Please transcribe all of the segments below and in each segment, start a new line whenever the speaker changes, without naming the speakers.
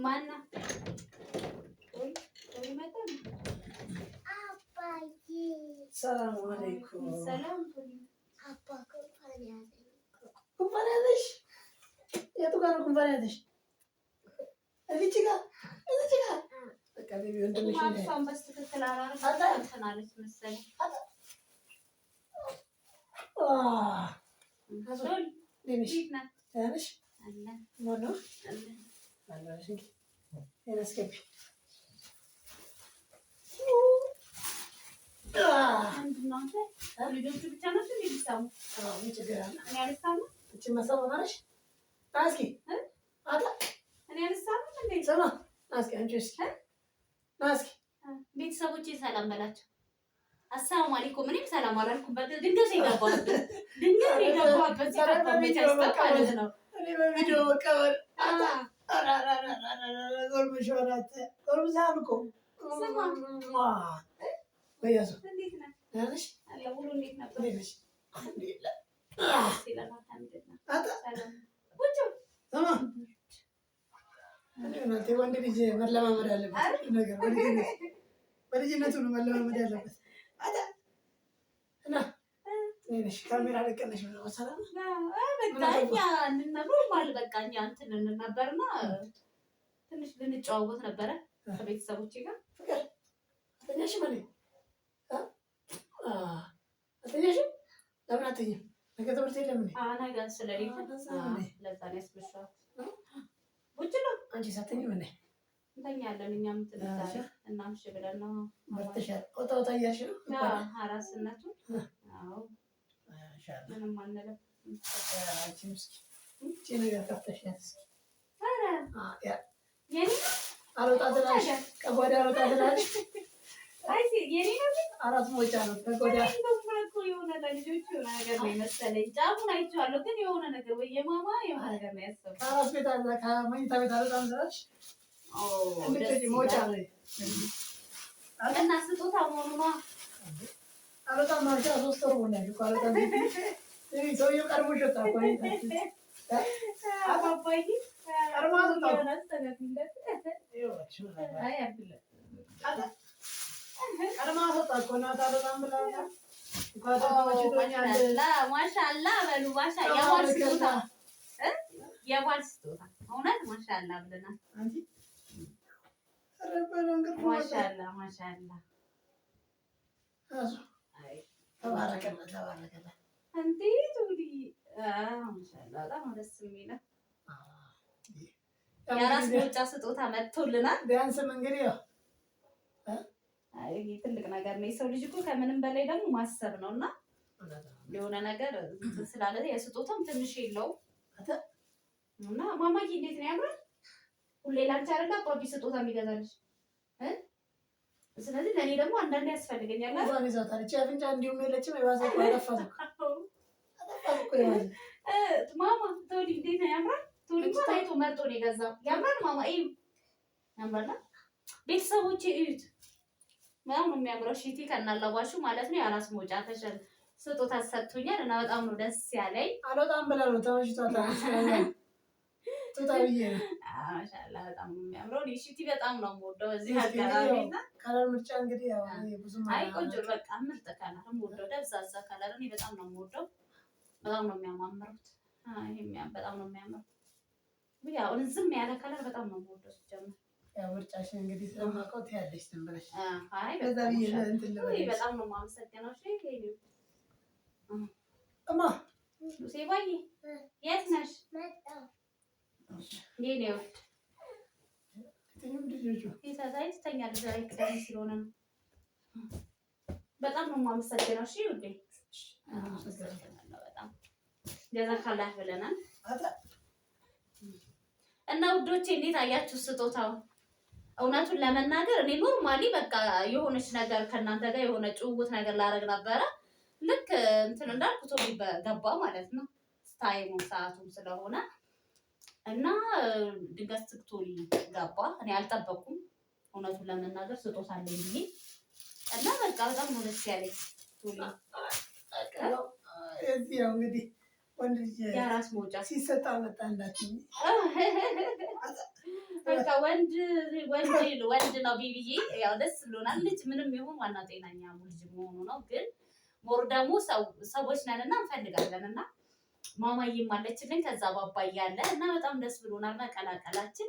ማነው?
ሰላም አለይኩም።
ሰላም
ጉንፋን ያዘሽ? የቱ ጋር ነው ጉንፋን ያዘሽ? እዚች ጋር በቃ ቤቢ ወንድምሽ
ማክሷን በስትክክል አላረግሽ መሰለኝ። ልጆቹ ብቻ ናቸው የሚሰሙ? እኔ አልሳሙ። ቤተሰቦቼ ሰላም በላቸው። አሰላሙ አለይኩም። እኔም ሰላም አላልኩም። ድንገት የገባሁበት ማለት ነው።
በቪዲዮ መቀበል ወንድ ልጅ መለማመድ አለበት። ነገር በልጅነቱ ነው መለማመድ ያለበት። ካሜራ ለቀነሽ ነው ሰላም
በቃ እኛ እንትን ነበርና ትንሽ ልንጨዋወት ነበረ ከቤተሰቦቼ ጋር።
አተኛሽም አለኝ። አተኛሽም? ለምን አተኛም? ነገ ትምህርት የለም እንዴ?
ነገ ስለሌለ ለዛ ነው ያስመሸዋት። ውጭ ነው።
አንቺ ሳተኝም እንዴ?
እንተኛለን። እኛም ትንሽ እናምሽ ብለን ነው።
በርተሻል። ወጣ ወጣ እያልሽ ነው?
አራስነቱ ምንም አንልም።
አንቺ ምስኪን እቺ ነገር ከፍተሻል። አልወጣ ትላለሽ፣ ከጓዳ አልወጣ ትላለሽ።
የኔ ነው
አራት ሞጫ ነው ከጓዳ
የሆነ ለልጆች የሆነ ነገር ነው የመሰለኝ። ጫፉን አይቼዋለሁ ግን የሆነ ነገር ወይ የማማ የሆነ ነገር ነው ያሰብኩት።
ከአራት ቤት አለ ከመኝታ ቤት አልወጣም ትላለሽ። ሞጫ ነው
እና ስጦታ መሆኑ ነው።
አልወጣም ማለት 3 ወር ሆነ እኮ አልወጣም። ሰውዬው ቀድሞ ሸጣ እኮ
አባባዬ ማሻአላ በሉ። የባል ስጦታ እውነት ማሻአላ ብለናል። ማሻአላ ማሻአላ
ተባረከላ
እንዴት ወዲህ ማሻአላ በጣም ደስ የሚለው የአራስ መውጫ ስጦታ መጥቶልናል።
ቢያንስም እንግዲህ ያው
ትልቅ ነገር ነው። የሰው ልጅ እኮ ከምንም በላይ ደግሞ ማሰብ ነው እና የሆነ ነገር ስላለ የስጦታም ትንሽ የለውም እና ማማዬ እንዴት ነው ያምራል። ሁሌ ላንቺ አይደለ አባቢ ስጦታ የሚገዛልሽ ስለዚህ ለእኔ ደግሞ አንዳንዴ ያስፈልገኛል።
አባን ይዛታል እቺ አፍንጫ እንዲሁም የለችም የባሰ አጠፋት እኮ
ማማ ተወዲ እንዴት ነው ያምራል። ተወዲ ታይቶ መርጦ ነው የገዛው። ያምራል ማማ ያምራል። ቤተሰቦቼ እዩት በጣም ነው የሚያምረው። ሽቲ ከናላባሹ ማለት ነው። የአራስ መውጫ ተሸል ስጦታ ሰጥቶኛል እና በጣም ነው ደስ ያለኝ።
አልወጣም ብላ ነው ተመችቷታል። ቶታብዬ
ማሻአላ በጣም ነው የሚያምረው። እኔ ሽቲ በጣም ነው የምወደው እዚህ አጋራሚና
ከለር ምርጫ እንግዲህ ያው ብዙም
አይ ቆንጆ በቃ ምርጥ ከለር የምወደው ደብዛዛ ከለር እኔ በጣም ነው የምወደው። በጣም ነው የሚያማምሩት። ይሄም በጣም ነው የሚያምረው። ያው ዝም ያለ ከለር በጣም ነው የምወደው ሲጀምር
ያው ምርጫሽን እንግዲህ ስለማውቀው ትያለሽ ዝም ብለሽ።
አይ በጣም ነው የማመሰግነው። እሺ
እማ
ሉሲ ባይ የት ነሽ? የኔ ወድ ይታዛይ ትተኛለሽ ዛሬ ቅዳሜ ስለሆነ ነው። በጣም ነው የማመሰግነው። እሺ ውዴ በጣም ጀዛካላህ ብለናል እና ውዶቼ እንዴት አያችሁ ስጦታው? እውነቱን ለመናገር እኔ ኖርማሊ በቃ የሆነች ነገር ከእናንተ ጋር የሆነ ጭውውት ነገር ላደርግ ነበረ። ልክ እንትን እንዳልኩት ገባ ማለት ነው ታይሙም ሰዓቱም ስለሆነ እና ድንገት ትክቶሪ ገባ። እኔ አልጠበኩም እውነቱን ለመናገር ስጦታ አለኝ ብዬ እና በቃ በጣም ነው ደስ ያለኝ።
እዚህ ያው እንግዲህ ወንድ ልጅ
የራስ መውጫ
ሲሰጣ መጣ እንዳትኝ።
በቃ ወንድ ነው ቢቢዬ። ያው ደስ ብሎናል። ልጅ ምንም ይሁን ዋና ጤናኛ ልጅ መሆኑ ነው። ግን ሞር ደግሞ ሰዎች ነንና እንፈልጋለን እና ማማዬም አለችልኝ ከዛ ባባዬ አለ እና በጣም ደስ ብሎናል መቀላቀላችን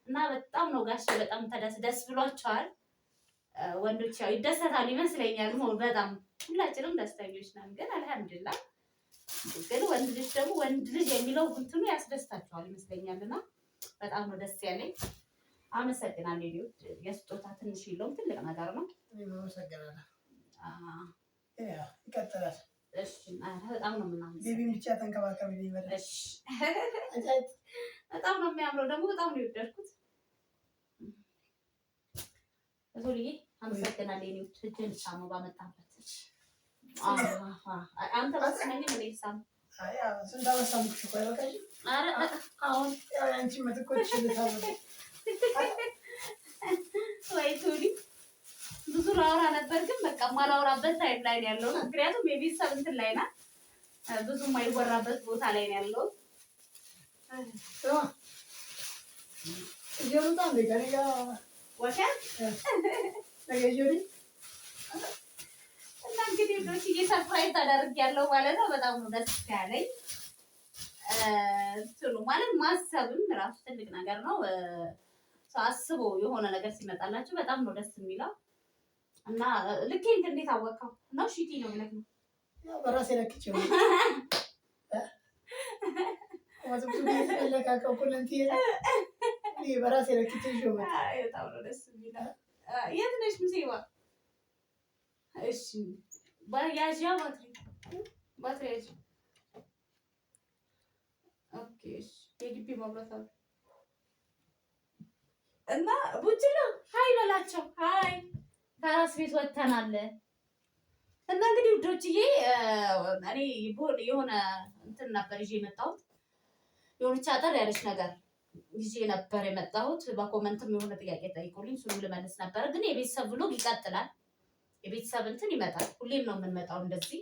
እና በጣም ነው ጋሼ በጣም ደስ ብሏቸዋል። ወንዶች ያው ይደሰታሉ ይመስለኛል። በጣም ሁላችንም ደስተኞች ነን። ግን አልሐምዱሊላህ ግን ወንድ ልጅ ደግሞ ወንድ ልጅ የሚለው እንትኑ ያስደስታቸዋል ይመስለኛልና በጣም ነው ደስ ያለኝ። አመሰግናለሁ። ልጅ የስጦታ ትንሽ የለውም ትልቅ ነገር ነው።
አመሰግናለሁ። ይቀጥላል።
እሺ በጣም ነው ምናምን
ቤቢን ብቻ ተንከባከቢ ይበል።
እሺ በጣም ነው የሚያምረው ደግሞ በጣም ነው የወደድኩት። ቶልዬ አመሰግናለሁ። እኔ እጅን ሳሙ ባመጣበት አንተ ባስመኝ ምን ይሳም
ስንት አመሳምኩሽ እኮ አይበቃሽም? አሁን ያው አንቺ መጥቆች ልታሉ
ወይ ቶሊ ብዙ ላወራ ነበር ግን በቃ ማላወራበት ታይም ላይ ነው ያለው። ምክንያቱም የቤተሰብ እንትን ላይ ናት ብዙ የማይወራበት ቦታ ላይ ነው ያለው።
እየሩጣ እንደ ጋሪጋ
ወከን
ነገጆሪ
እና እንግዲህ ዶች እየሰርፕራይዝ አደርጊያለሁ ማለት ነው። በጣም ነው ደስ ያለኝ። እንትኑ ማለት ማሰብም ራሱ ትልቅ ነገር ነው። አስቦ የሆነ ነገር ሲመጣላችሁ በጣም ነው ደስ የሚለው እና ልክ እንዴት አወቀው ነው ሺቲ ነው ማለት ነው።
ያው በራሴ ለክቼው ለካከው ኩለንቲ በራሴ ለክቼው
በጣም ነው ደስ የሚለው። የት ነሽ ሙሴባ? እሺ ባያዣ ባትሪ ያዥ። ኦኬ እሺ የግቢ መብራት አለ እና ቡጭ ነው። ሃይ በላቸው። ሃይ ከራስ ቤት ወጥተናል እና እንግዲህ ውዶችዬ እኔ የሆነ እንትን ነበር ይዤ የመጣሁት የሆነች አጠር ያለች ነገር ይዤ ነበር የመጣሁት። በኮመንትም የሆነ ጥያቄ ጠይቁልኝ እሱንም ልመልስ ነበር። ግን የቤተሰብ ብሎግ ይቀጥላል። የቤተሰብ እንትን ይመጣል። ሁሌም ነው የምንመጣው፣ እንደዚህ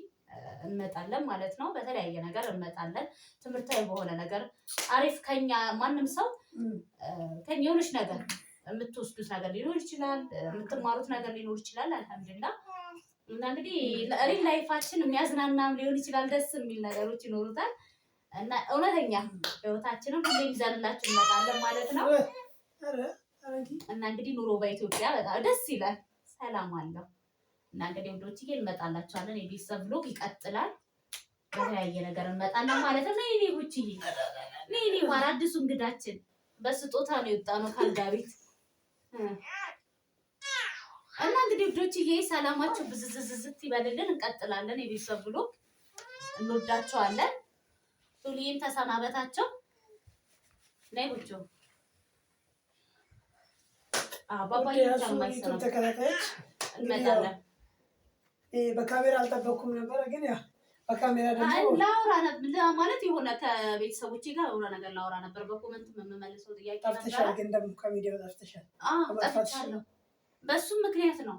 እንመጣለን ማለት ነው። በተለያየ ነገር እንመጣለን። ትምህርታዊ በሆነ ነገር አሪፍ ከኛ ማንም ሰው ከኛ የሆነች ነገር የምትወስዱት ነገር ሊኖር ይችላል፣ የምትማሩት ነገር ሊኖር ይችላል። አልሐምዱሊላህ እና እንግዲህ ሪል ላይፋችን የሚያዝናናም ሊሆን ይችላል፣ ደስ የሚል ነገሮች ይኖሩታል እና እውነተኛ ህይወታችንን ሁሌም ይዘንላችሁ እንመጣለን ማለት ነው። እና እንግዲህ ኑሮ በኢትዮጵያ በጣም ደስ ይላል፣ ሰላም አለው እና እንግዲህ ወዶችዬ እንመጣላችኋለን። የቤተሰብ ብሎግ ይቀጥላል። በተለያየ ነገር እንመጣለን ማለት ነው። ነይ ጉቺዬ ነይ ማር አዲሱ እንግዳችን በስጦታ ነው የወጣነው ካልጋ ቤት እና እንግዲህ ወዶችዬ ሰላማችሁ ብዝዝዝት ይበልልን። እንቀጥላለን የቤተሰብ ብሎግ። እንወዳቸዋለን። ቱሊም ተሰናበታቸው። ነይ ጉቺ ባባዬ
ተከታታዮች
እንመጣለን።
በካሜራ አልጠበኩም ነበረ፣ ግን ያ በካሜራ ደግሞ
ላውራ ነበር ማለት የሆነ ከቤተሰቦቼ ጋር የሆነ ነገር ላውራ ነበር። በኮመንት የምመልሰው ጥያቄ ነበር።
ጠፍተሻል፣ ግን ደግሞ ከሚዲያው ጠፍተሻል።
ጠፍቻለሁ። በሱም ምክንያት ነው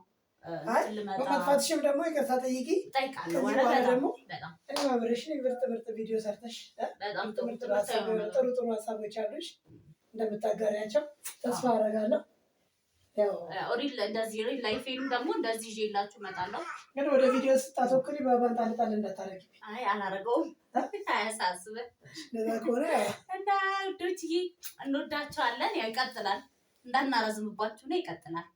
በመጥፋትሽም ደግሞ ይቅርታ ጠይቂ
እጠይቃለሁ።
ደግሞ እኔ ማብረሽን ምርጥ ቪዲዮ ሰርተሽ
በጣም ጥሩ
ጥሩ ሀሳቦች አሉሽ እንደምታጋሪያቸው ተስፋ አደርጋለሁ።
እንደዚህ ሪል ላይፌም ደግሞ እንደዚህ ይዤላችሁ እመጣለሁ።
ግን ወደ ቪዲዮ ስታተኩሪ በባንጣልጣል እንዳታረጊ።
አይ አላረገውም፣ አያሳስብህ።
እንደዛ ከሆነ
እና ውዶችዬ እንወዳቸዋለን። ያው ይቀጥላል፣ እንዳናረዝምባችሁ ነው። ይቀጥላል።